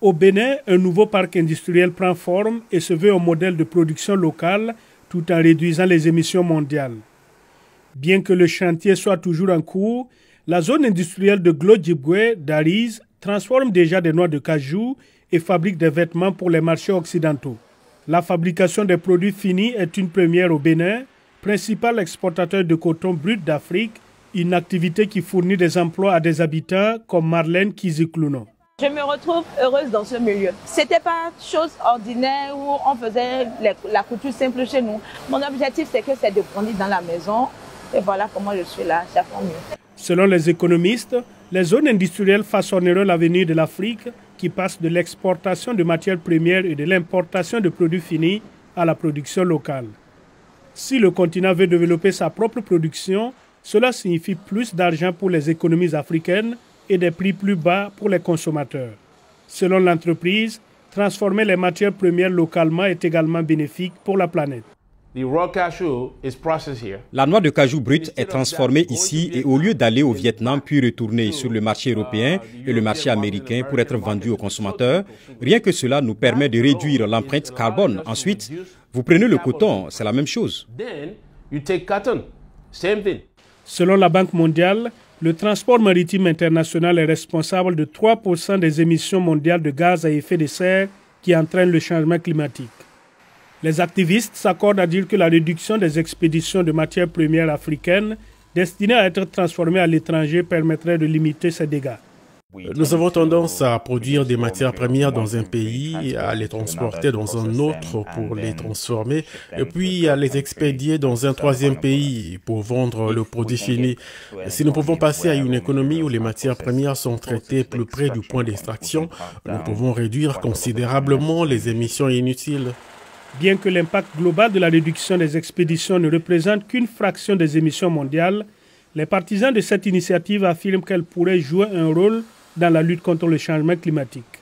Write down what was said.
Au Bénin, un nouveau parc industriel prend forme et se veut un modèle de production locale tout en réduisant les émissions mondiales. Bien que le chantier soit toujours en cours, la zone industrielle de Glodjibwe d'Ariz transforme déjà des noix de cajou et fabrique des vêtements pour les marchés occidentaux. La fabrication des produits finis est une première au Bénin, principal exportateur de coton brut d'Afrique, une activité qui fournit des emplois à des habitants comme Marlène Kiziklouno. Je me retrouve heureuse dans ce milieu. C'était pas chose ordinaire où on faisait la couture simple chez nous. Mon objectif, c'est de grandir dans la maison. Et voilà comment je suis là, chaque fois mieux. Selon les économistes, les zones industrielles façonneront l'avenir de l'Afrique qui passe de l'exportation de matières premières et de l'importation de produits finis à la production locale. Si le continent veut développer sa propre production, cela signifie plus d'argent pour les économies africaines et des prix plus bas pour les consommateurs. Selon l'entreprise, transformer les matières premières localement est également bénéfique pour la planète. La noix de cajou brute est transformée ici et au lieu d'aller au Vietnam puis retourner sur le marché européen et le marché américain pour être vendue aux consommateurs, rien que cela nous permet de réduire l'empreinte carbone. Ensuite, vous prenez le coton, c'est la même chose. Selon la Banque mondiale, le transport maritime international est responsable de 3% des émissions mondiales de gaz à effet de serre qui entraînent le changement climatique. Les activistes s'accordent à dire que la réduction des expéditions de matières premières africaines destinées à être transformées à l'étranger permettrait de limiter ces dégâts. Nous avons tendance à produire des matières premières dans un pays, à les transporter dans un autre pour les transformer, et puis à les expédier dans un troisième pays pour vendre le produit fini. Si nous pouvons passer à une économie où les matières premières sont traitées plus près du point d'extraction, nous pouvons réduire considérablement les émissions inutiles. Bien que l'impact global de la réduction des expéditions ne représente qu'une fraction des émissions mondiales, les partisans de cette initiative affirment qu'elle pourrait jouer un rôle dans la lutte contre le changement climatique.